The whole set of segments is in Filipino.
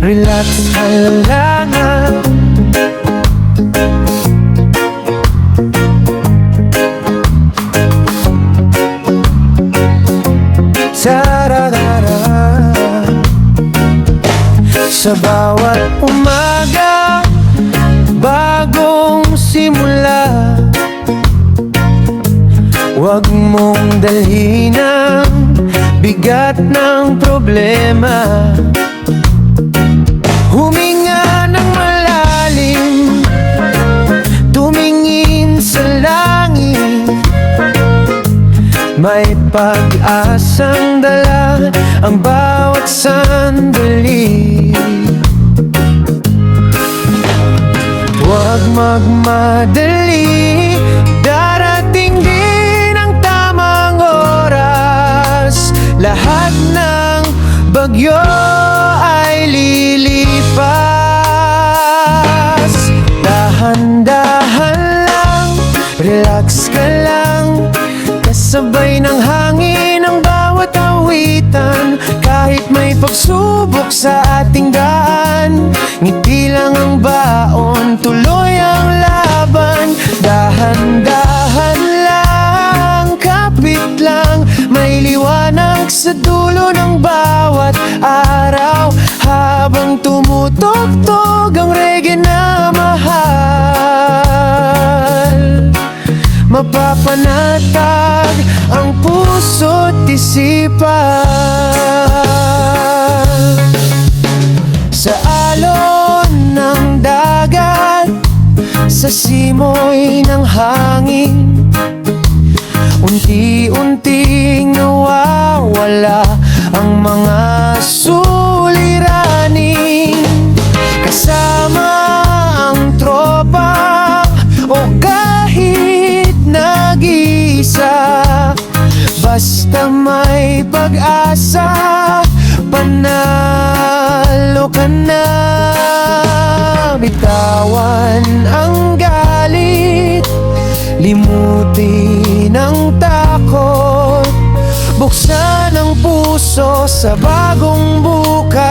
relax ka lang. Taradara. Sa bawat umaga, bagong simula, huwag mong dalhin ang bigat ng problema. Huminga ng malalim, tumingin sa langit. May pag-asang dala ang bawat sandali. Huwag magmadali, darating din ang tamang oras. Lahat ng bagyo ay lilipas. Dahan-dahan lang, relax ka lang, kasabay ng hangin ang bawat awitan. Kahit may pagsubok sa ating daan, ngiti lang ang baon, tuloy ang laban. Dahan-dahan lang, kapit lang, may liwanag sa dulo ng bawat araw. Habang tumutugtog ang reggae na mahal, mapapanatag ang puso't isipan. Sa alon ng dagat, sa simoy ng hangin, unti-unting nawawala ang mga suliranin. Kasama ang tropa o kahit nag-iisa, basta may pag-asa, panalo ka na. Bitawan ang galit, limutin ang takot, buksan ang puso sa bagong bukas.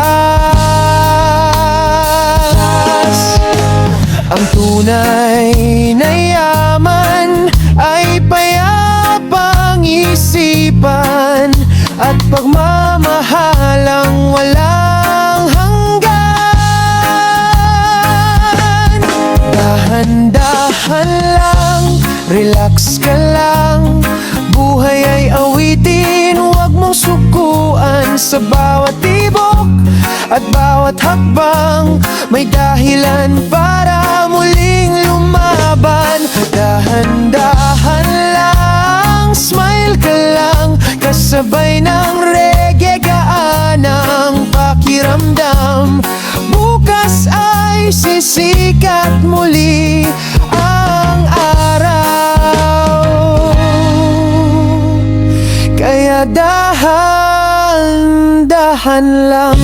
Ang tunay na yaman ay payapang isipan at pagmamahalang walang hanggan. Dahan-dahan lang, relax ka lang, buhay ay awitin, huwag mong sukuan. Sa bawat tibok at bawat hakbang, may dahilan para muling lumaban. Dahan-dahan lang, smile ka lang, kasabay ng reggae, gaan ang pakiramdam. Bukas ay sisikat muli ang araw, kaya dahan-dahan lang.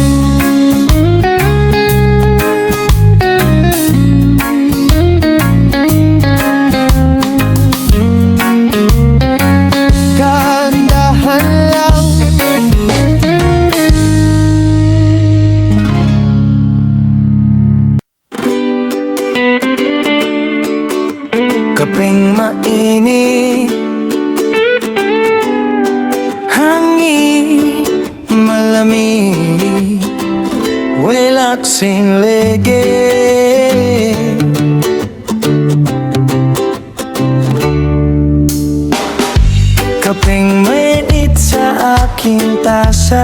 Kapeng mainit, hangin malamig, relaxing reggae. Kapeng mainit sa aking tasa,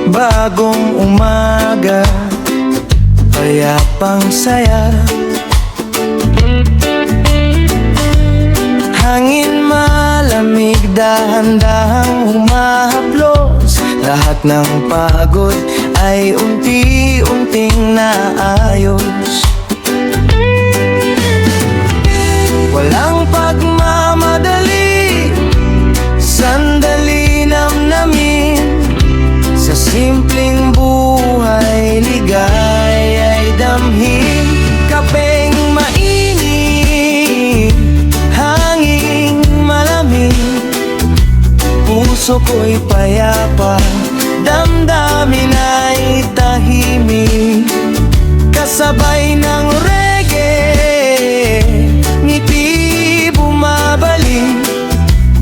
bagong umaga, payapang saya. Hangin malamig, dahan-dahang humahaplos, lahat ng pagod ay unti-unting naayos. Walang pagmamadali, sandali namnamin, sa simpleng buhay ligay ay damhin. Kapeng mainit, hangin malamig, puso ko'y payapa, damdamin ay tayo. tahimik, kasabay ng reggae, ngiti bumabalik.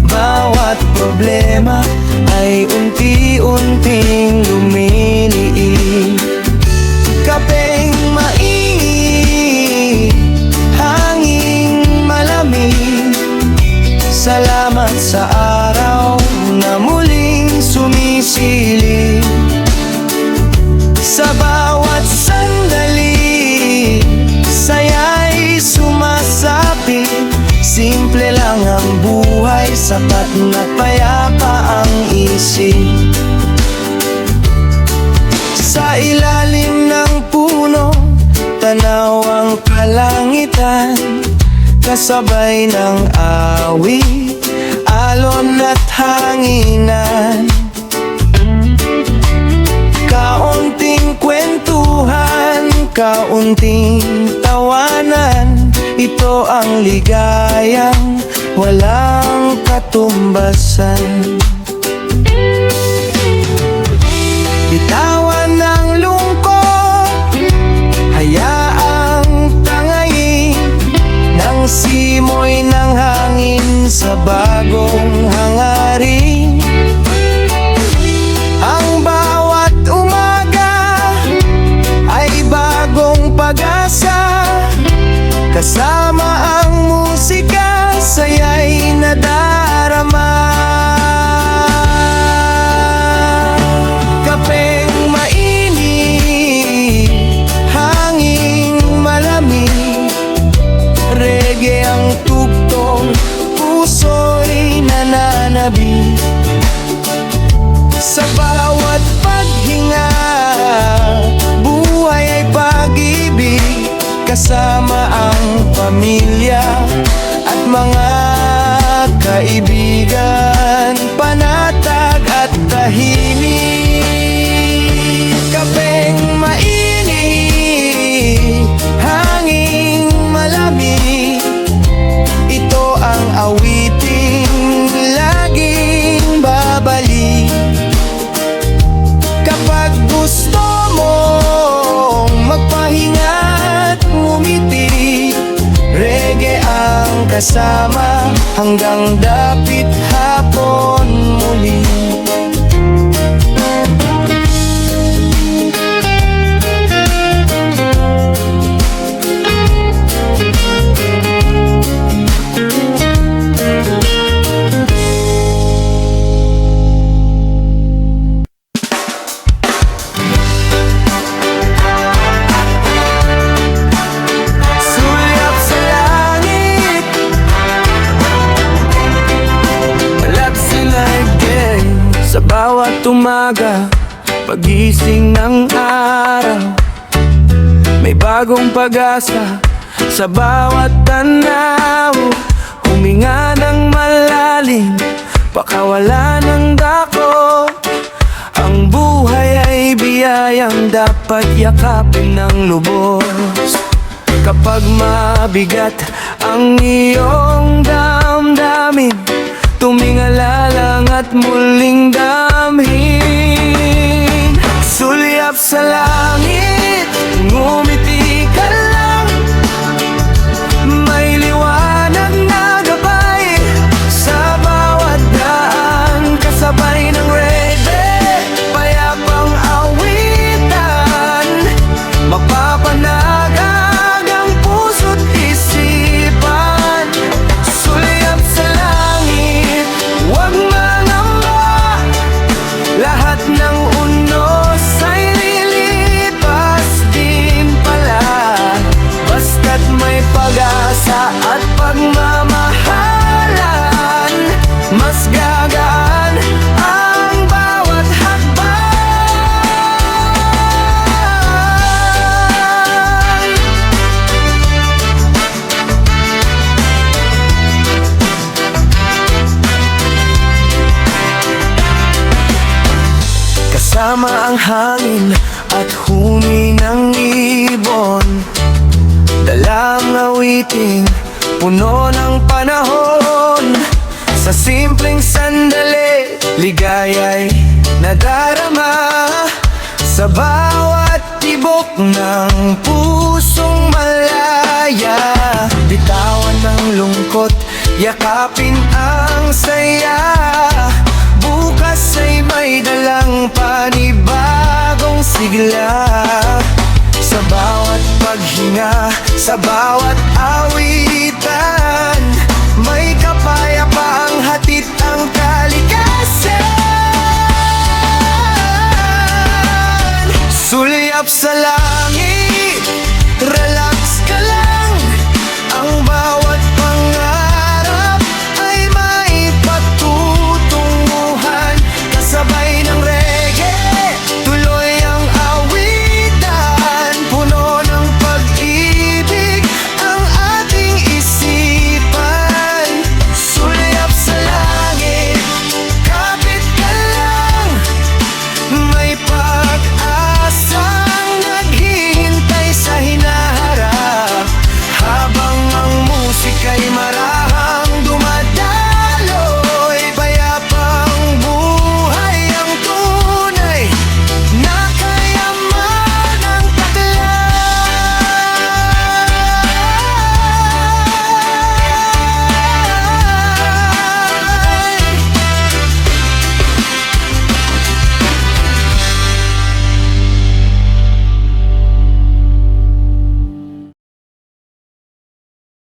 Bawat problema ay unti-unting lumiliit. Kapeng mainit, hanging malamig, salamat sa araw na muling sumisilip. Sa bawat sandali, saya'y sumasapit. Simple lang ang buhay, sapat na payapa ang isip. Sa ilalim ng puno, tanaw ang kalangitan, kasabay ng awit, alon at hanginan. Kaunting kwentuhan, kaunting tawanan, ito ang ligayang walang katumbasan. Bitawan ng lungkot, hayaang tangayin ng simoy ng hangin sa bagong hangarin. Ang bawat umaga ay bagong pag-asa, kasama ang musika, saya'y nadarama. Kapeng mainit, hanging malamig, reggae ang tugtog, puso'y nananabik. Sa bawat paghinga, buhay ay pag-ibig, kasama ang pamilya at mga kaibigan, panatag at tahimik. Kapeng mainit, hanging malamig, ito ang awiting laging babalik. Kapag gusto mong magpahinga't ngumiti, reggae ang kasama hanggang dapit hapon muli. Sa bawat umaga, pagising ng araw, may bagong pag-asa sa bawat tanaw. Huminga ng malalim, pakawala ng dako. Ang buhay ay biyayang dapat yakapin ng lubos. Kapag mabigat ang iyong damdamin, tumingala lang at muling damhin. Sulyap sa langit, ngumiti ka lang, may liwanag na gabay sa bawat daan, kasabay ng reggae, payapang awitan, mapapanagag ang puso't isipan. Sulyap sa langit, huwag mangamba, lahat ng unos ay lilipas din pala. Basta't may pag-asa at pagmamahalan, mas gagaan ang bawat hakbang. Kasama ang hangin at huni ng ibon, dalang awiting puno ng panahon. Sa simpleng sandali, ligaya'y nadarama sa bawat sigla. Sa bawat paghinga, sa bawat awitan, may kapayapaang hatid ang kalikasan. Sulyap sa